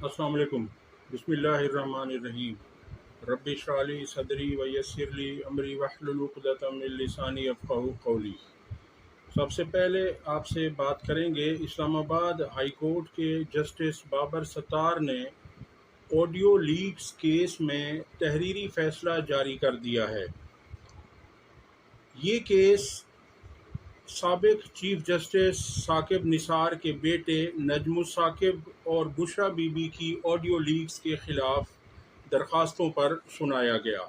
अस्सलाम वालेकुम। बिस्मिल्लाहिर्रहमानिर्रहीम। रब्बि इश्रह ली सदरी व यस्सिर ली अमरी वहलुल उक़दतम मिन लिसानी यफ़क़हू क़ौली। सबसे पहले आपसे बात करेंगे, इस्लामाबाद हाई कोर्ट के जस्टिस बाबर सत्तार ने ऑडियो लीक्स केस में तहरीरी फ़ैसला जारी कर दिया है। ये केस साबिक चीफ जस्टिस साकिब निसार के बेटे नजमुस साकिब और बुशरा बीबी की ऑडियो लीक्स के खिलाफ दरखास्तों पर सुनाया गया।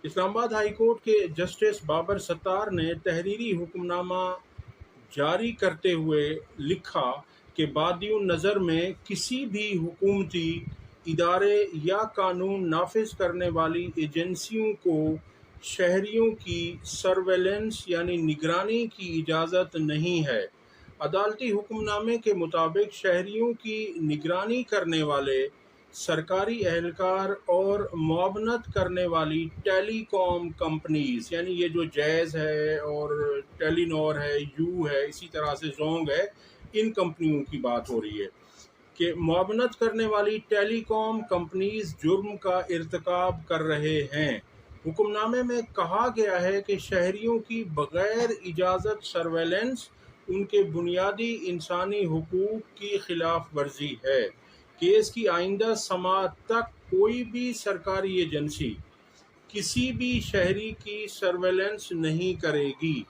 इस्लामाबाद हाई कोर्ट के जस्टिस बाबर सत्तार ने तहरीरी हुक्मनामा जारी करते हुए लिखा कि बादिउन नज़र में किसी भी हुकूमती इदारे या कानून नाफिज करने वाली एजेंसियों को शहरियों की सर्वेलेंस यानी निगरानी की इजाज़त नहीं है। अदालती हुक्मनामे के मुताबिक शहरियों की निगरानी करने वाले सरकारी एहलकार और मुआवनत करने वाली टेलीकॉम कंपनीज़, यानी ये जो जैज़ है और टेलीनॉर है, यू है, इसी तरह से जोंग है, इन कंपनियों की बात हो रही है कि मुआवनत करने वाली टेलीकॉम कंपनीज़ जुर्म का इर्तिकाब कर रहे हैं। हुक्मनामे में कहा गया है कि शहरियों की बग़ैर इजाज़त सर्वेलेंस उनके बुनियादी इंसानी हुकूक की खिलाफ वर्जी है। केस की आइंदा समाअत तक कोई भी सरकारी एजेंसी किसी भी शहरी की सर्वेलेंस नहीं करेगी।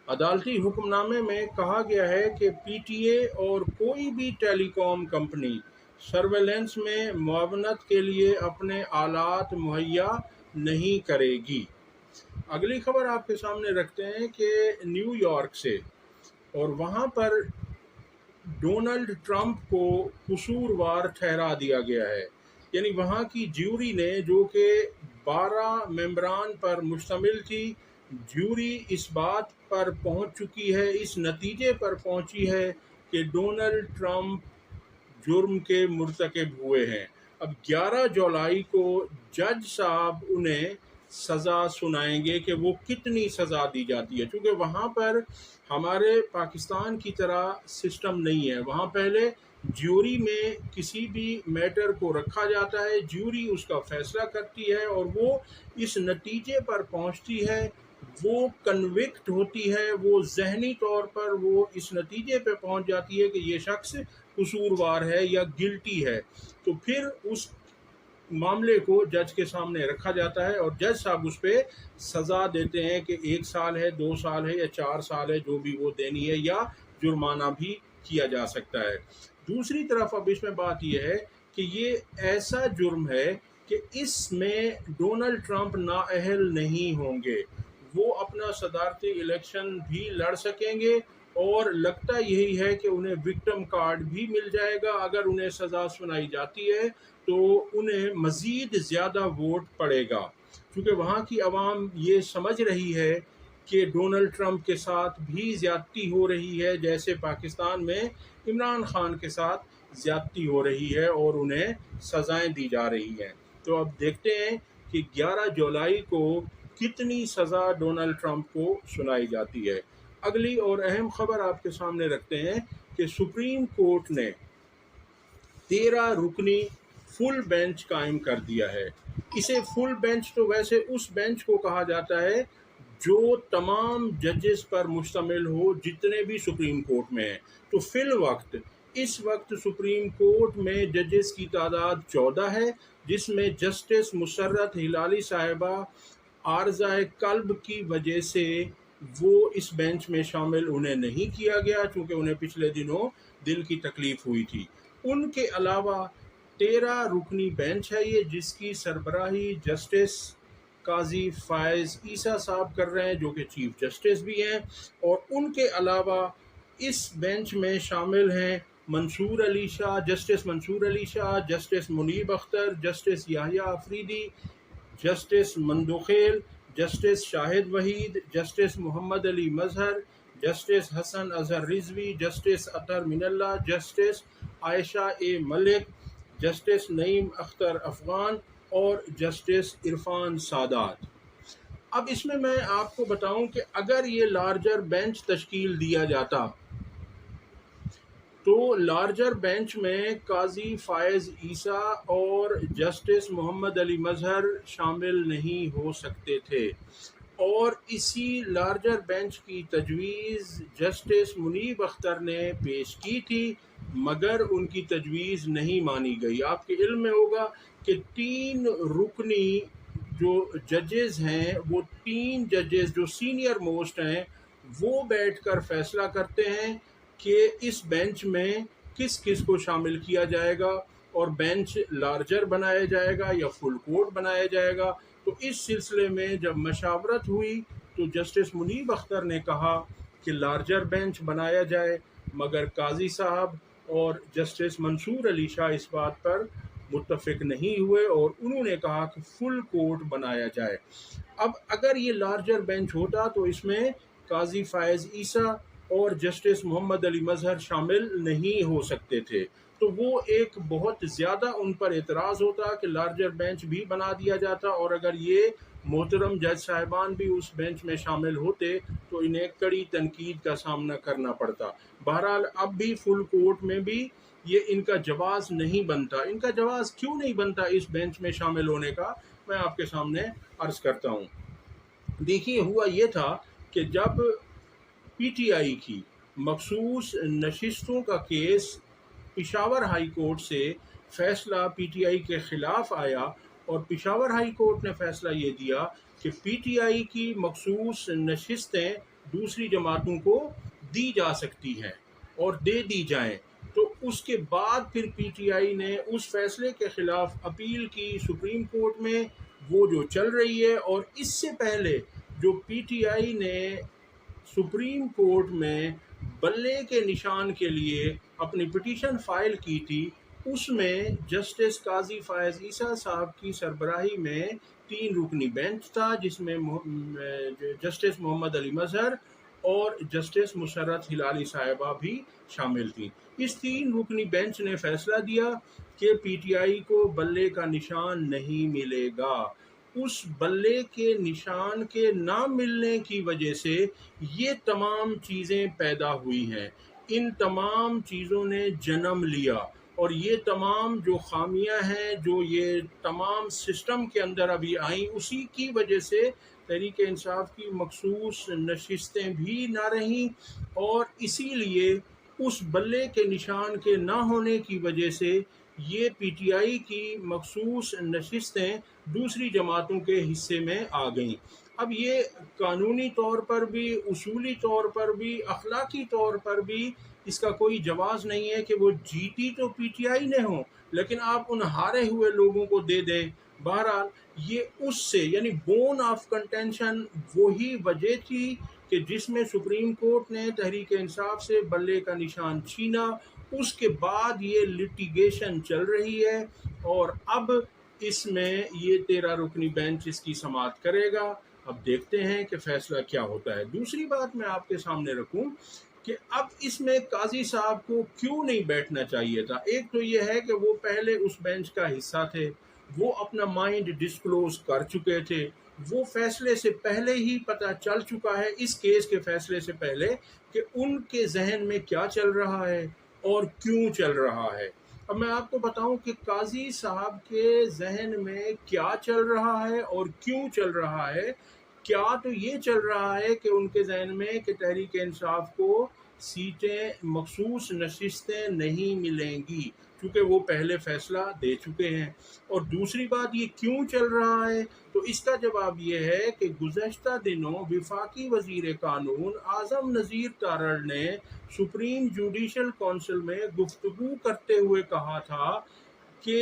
अदालती हुक्मनामे में कहा गया है कि पीटीए और कोई भी टेलीकॉम कंपनी सर्वेलेंस में मुआवनत के लिए अपने आलात मुहैया नहीं करेगी। अगली खबर आपके सामने रखते हैं कि न्यूयॉर्क से, और वहाँ पर डोनाल्ड ट्रंप को कसूरवार ठहरा दिया गया है। यानी वहाँ की ज्यूरी ने, जो कि 12 मेंबरान पर मुश्तमिल थी, ज्यूरी इस बात पर पहुँच चुकी है, इस नतीजे पर पहुँची है कि डोनाल्ड ट्रंप जुर्म के मुर्तकिब हुए हैं। अब 11 जुलाई को जज साहब उन्हें सज़ा सुनाएंगे कि वो कितनी सज़ा दी जाती है, क्योंकि वहाँ पर हमारे पाकिस्तान की तरह सिस्टम नहीं है। वहाँ पहले ज्यूरी में किसी भी मैटर को रखा जाता है, ज्यूरी उसका फैसला करती है और वो इस नतीजे पर पहुँचती है, वो कन्विक्ट होती है, वो ज़हनी तौर पर वो इस नतीजे पे पहुँच जाती है कि ये शख्स कसूरवार है या गिल्टी है। तो फिर उस मामले को जज के सामने रखा जाता है और जज साहब उस पर सज़ा देते हैं कि 1 साल है, 2 साल है या 4 साल है, जो भी वो देनी है, या जुर्माना भी किया जा सकता है। दूसरी तरफ अब इसमें बात यह है कि ये ऐसा जुर्म है कि इसमें डोनाल्ड ट्रंप नाअहल नहीं होंगे, वो अपना सदारती इलेक्शन भी लड़ सकेंगे और लगता यही है कि उन्हें विक्टिम कार्ड भी मिल जाएगा। अगर उन्हें सज़ा सुनाई जाती है तो उन्हें मज़ीद ज़्यादा वोट पड़ेगा, क्योंकि वहाँ की आवाम ये समझ रही है कि डोनाल्ड ट्रंप के साथ भी ज़्यादती हो रही है, जैसे पाकिस्तान में इमरान खान के साथ ज़्यादती हो रही है और उन्हें सज़ाएं दी जा रही हैं। तो अब देखते हैं कि 11 जुलाई को कितनी सज़ा डोनाल्ड ट्रंप को सुनाई जाती है। अगली और अहम खबर आपके सामने रखते हैं कि सुप्रीम कोर्ट ने 13 रुकनी फुल बेंच कायम कर दिया है। इसे फुल बेंच तो वैसे उस बेंच को कहा जाता है जो तमाम जजेस पर मुश्तमिल हो, जितने भी सुप्रीम कोर्ट में हैं। तो इस वक्त सुप्रीम कोर्ट में जजेस की तादाद 14 है, जिसमें जस्टिस मुसर्रत हिलाली साहिबा आर्ज़ाए कल्ब की वजह से वो इस बेंच में शामिल उन्हें नहीं किया गया, क्योंकि उन्हें पिछले दिनों दिल की तकलीफ़ हुई थी। उनके अलावा 13 रुकनी बेंच है ये, जिसकी सरबराही जस्टिस काजी फ़ायज़ ईसा साहब कर रहे हैं, जो कि चीफ जस्टिस भी हैं। और उनके अलावा इस बेंच में शामिल हैं Mansoor Ali Shah, justice Mansoor Ali Shah, justice Munib Akhtar, justice Yahya Afridi, justice Mandokhel, justice Shahid Waheed, justice Muhammad Ali Mazhar, justice Hasan Azhar Rizvi, justice Athar Minallah, justice Ayesha A Malik, justice Naeem Akhtar Afghan और जस्टिस इरफान सादात। अब इसमें मैं आपको बताऊं कि अगर ये लार्जर बेंच तश्कील दिया जाता تو لارجر بینچ میں قاضی فائز عیسیٰ اور جسٹس محمد علی مظہر شامل نہیں ہو سکتے تھے، اور اسی لارجر بینچ کی تجویز جسٹس منیب اختر نے پیش کی تھی، مگر ان کی تجویز نہیں مانی گئی۔ آپ کے علم میں ہوگا کہ 3 رکنی جو ججز ہیں، وہ 3 ججز جو سینئر موسٹ ہیں، وہ بیٹھ کر فیصلہ کرتے ہیں کہ اس بینچ میں کس کس کو شامل کیا جائے گا، اور بینچ لارجر بنایا جائے گا یا فل کورٹ بنایا جائے گا۔ تو اس سلسلے میں جب مشاورت ہوئی تو جسٹس منیب اختر نے کہا کہ لارجر بینچ بنایا جائے، مگر قاضی صاحب اور جسٹس منصور علی شاہ اس بات پر متفق نہیں ہوئے، اور انہوں نے کہا کہ فل کورٹ بنایا جائے۔ اب اگر یہ لارجر بینچ ہوتا تو اس میں قاضی فائز عیسیٰ اور جسٹس محمد علی مظہر شامل نہیں ہو سکتے تھے، تو وہ ایک بہت زیادہ ان پر اعتراض ہوتا کہ لارجر بینچ بھی بنا دیا جاتا، اور اگر یہ محترم جج صاحبان بھی اس بینچ میں شامل ہوتے تو انہیں کڑی تنقید کا سامنا کرنا پڑتا۔ بہرحال اب بھی فل کورٹ میں بھی یہ ان کا جواز نہیں بنتا۔ ان کا جواز کیوں نہیں بنتا اس بینچ میں شامل ہونے کا، میں آپ کے سامنے عرض کرتا ہوں۔ دیکھیے، ہوا یہ تھا کہ جب پی ٹی آئی کی مخصوص نشستوں کا کیس پشاور ہائی کورٹ سے فیصلہ پی ٹی آئی کے خلاف آیا، اور پشاور ہائی کورٹ نے فیصلہ یہ دیا کہ پی ٹی آئی کی مخصوص نشستیں دوسری جماعتوں کو دی جا سکتی ہیں اور دے دی جائیں، تو اس کے بعد پھر پی ٹی آئی نے اس فیصلے کے خلاف اپیل کی سپریم کورٹ میں، وہ جو چل رہی ہے، اور اس سے پہلے جو پی ٹی آئی نے سپریم کورٹ میں بلے کے نشان کے لیے اپنی پٹیشن فائل کی تھی، اس میں جسٹس قاضی فائز عیسیٰ صاحب کی سربراہی میں 3 رکنی بینچ تھا، جس میں جسٹس محمد علی مظہر اور جسٹس مسرت ہلالی صاحبہ بھی شامل تھیں۔ اس 3 رکنی بینچ نے فیصلہ دیا کہ پی ٹی آئی کو بلے کا نشان نہیں ملے گا۔ اس بلے کے نشان کے نہ ملنے کی وجہ سے یہ تمام چیزیں پیدا ہوئی ہیں، ان تمام چیزوں نے جنم لیا، اور یہ تمام جو خامیاں ہیں، جو یہ تمام سسٹم کے اندر ابھی آئیں، اسی کی وجہ سے تحریک انصاف کی مخصوص نشستیں بھی نہ رہیں، اور اسی لیے اس بلے کے نشان کے نہ ہونے کی وجہ سے یہ پی ٹی آئی کی مخصوص نشستیں دوسری جماعتوں کے حصے میں آ گئیں۔ اب یہ قانونی طور پر بھی، اصولی طور پر بھی، اخلاقی طور پر بھی اس کا کوئی جواز نہیں ہے کہ وہ جیتی تو پی ٹی آئی نے ہوں، لیکن آپ ان ہارے ہوئے لوگوں کو دے دیں۔ بہرحال یہ اس سے، یعنی بون آف کنٹینشن وہی وجہ تھی کہ جس میں سپریم کورٹ نے تحریک انصاف سے بلے کا نشان چھینا، اس کے بعد یہ لٹیگیشن چل رہی ہے، اور اب اس میں یہ 13 رکنی بینچ اس کی سماعت کرے گا۔ اب دیکھتے ہیں کہ فیصلہ کیا ہوتا ہے۔ دوسری بات میں آپ کے سامنے رکھوں کہ اب اس میں قاضی صاحب کو کیوں نہیں بیٹھنا چاہیے تھا۔ ایک تو یہ ہے کہ وہ پہلے اس بینچ کا حصہ تھے، وہ اپنا مائنڈ ڈسکلوز کر چکے تھے، وہ فیصلے سے پہلے ہی پتہ چل چکا ہے، اس کیس کے فیصلے سے پہلے، کہ ان کے ذہن میں کیا چل رہا ہے اور کیوں چل رہا ہے۔ اب میں آپ کو بتاؤں کہ قاضی صاحب کے ذہن میں کیا چل رہا ہے اور کیوں چل رہا ہے۔ کیا تو یہ چل رہا ہے کہ ان کے ذہن میں کہ تحریک انصاف کو سیٹیں، مخصوص نشستیں نہیں ملیں گی، کیونکہ وہ پہلے فیصلہ دے چکے ہیں۔ اور دوسری بات یہ کیوں چل رہا ہے، تو اس کا جواب یہ ہے کہ گزشتہ دنوں وفاقی وزیر قانون اعظم نذیر تارڑ نے سپریم جوڈیشل کونسل میں گفتگو کرتے ہوئے کہا تھا کہ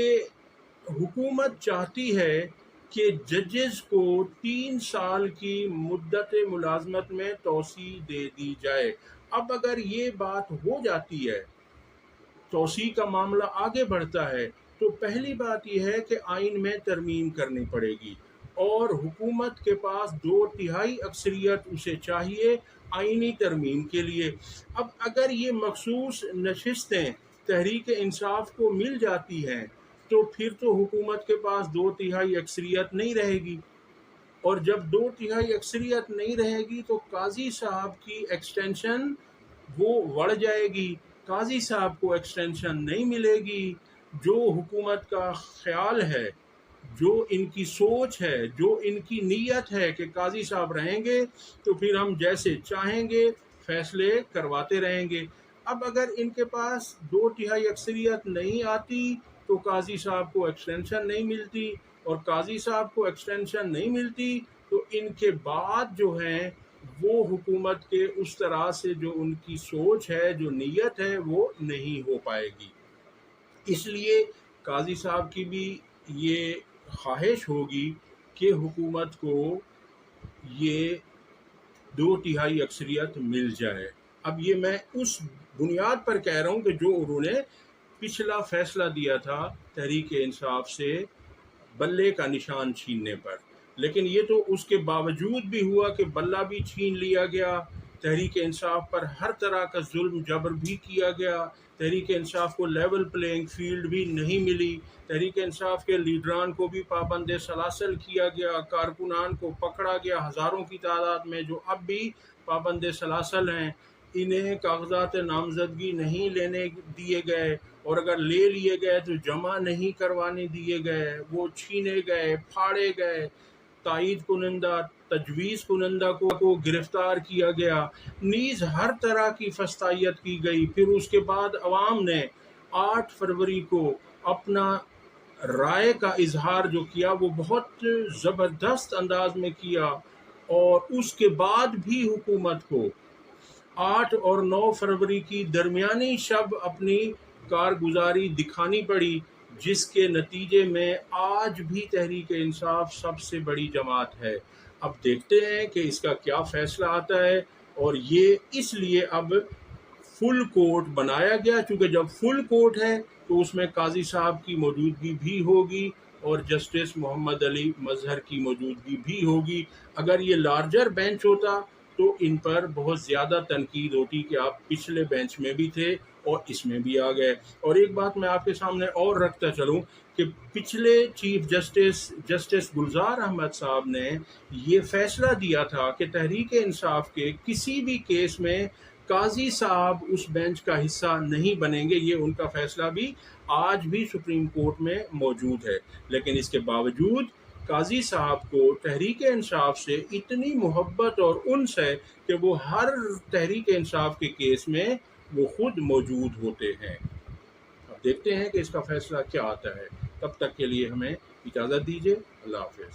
حکومت چاہتی ہے کہ ججز کو 3 سال کی مدت ملازمت میں توسیع دے دی جائے۔ اب اگر یہ بات ہو جاتی ہے، توسیع کا معاملہ آگے بڑھتا ہے، تو پہلی بات یہ ہے کہ آئین میں ترمیم کرنی پڑے گی، اور حکومت کے پاس 2/3 اکثریت اسے چاہیے آئینی ترمیم کے لیے۔ اب اگر یہ مخصوص نشستیں تحریک انصاف کو مل جاتی ہیں تو پھر تو حکومت کے پاس 2/3 اکثریت نہیں رہے گی، اور جب 2/3 اکثریت نہیں رہے گی تو قاضی صاحب کی ایکسٹینشن وہ بڑھ جائے گی، काजी साहब को एक्सटेंशन नहीं मिलेगी। जो हुकूमत का ख्याल है, जो इनकी सोच है, जो इनकी नीयत है कि काजी साहब रहेंगे तो फिर हम जैसे चाहेंगे फैसले करवाते रहेंगे। अब अगर इनके पास 2/3 अक्सरियत नहीं आती तो काजी साहब को एक्सटेंशन नहीं मिलती, और काजी साहब को एक्सटेंशन नहीं मिलती तो इनके बाद जो हैं वो हुकूमत के उस तरह से जो उनकी सोच है, जो नीयत है, वो नहीं हो पाएगी। इसलिए काजी साहब की भी ये ख्वाहिश होगी कि हुकूमत को ये 2/3 अक्सरियत मिल जाए। अब ये मैं उस बुनियाद पर कह रहा हूँ कि जो उन्होंने पिछला फैसला दिया था तहरीक इंसाफ से बल्ले का निशान छीनने पर, लेकिन ये तो उसके बावजूद भी हुआ कि बल्ला भी छीन लिया गया, तहरीक इंसाफ पर हर तरह का जुल्म जबर भी किया गया, तहरीक इंसाफ को लेवल प्लेइंग फील्ड भी नहीं मिली, तहरीक इंसाफ के लीडरान को भी पाबंद सलासल किया गया, कारकुनान को पकड़ा गया हज़ारों की तादाद में जो अब भी पाबंद सलासल हैं, इन्हें कागजात नामजदगी नहीं लेने दिए गए, और अगर ले लिए गए तो जमा नहीं करवाने दिए गए, वो छीने गए, फाड़े गए, तायद कुनंदा तजवीज़ कुनंदा को गिरफ्तार किया गया, नीज़ हर तरह की फस्तायत की गई। फिर उसके बाद अवाम ने 8 फरवरी को अपना राय का इजहार जो किया वो बहुत ज़बरदस्त अंदाज में किया, और उसके बाद भी हुकूमत को 8 और 9 फरवरी की दरमियानी शब अपनी कारगुजारी दिखानी पड़ी, जिसके नतीजे में आज भी तहरीक इंसाफ सबसे बड़ी जमात है। अब देखते हैं कि इसका क्या फ़ैसला आता है, और ये इसलिए अब फुल कोर्ट बनाया गया, क्योंकि जब फुल कोर्ट है तो उसमें काजी साहब की मौजूदगी भी होगी और जस्टिस मोहम्मद अली मजहर की मौजूदगी भी होगी। अगर ये लार्जर बेंच होता तो इन पर बहुत ज़्यादा तनकीद होती कि आप पिछले बेंच में भी थे और इसमें भी आ गए। और एक बात मैं आपके सामने और रखता चलूं कि पिछले चीफ जस्टिस गुलजार अहमद साहब ने ये फैसला दिया था कि तहरीक इंसाफ के किसी भी केस में काजी साहब उस बेंच का हिस्सा नहीं बनेंगे। ये उनका फैसला भी आज भी सुप्रीम कोर्ट में मौजूद है, लेकिन इसके बावजूद काजी साहब को तहरीक इंसाफ से इतनी मोहब्बत और उन्स है कि वो हर तहरीक इंसाफ के केस में वो खुद मौजूद होते हैं। अब देखते हैं कि इसका फैसला क्या आता है। तब तक के लिए हमें इजाज़त दीजिए। अल्लाह हाफ़िज़।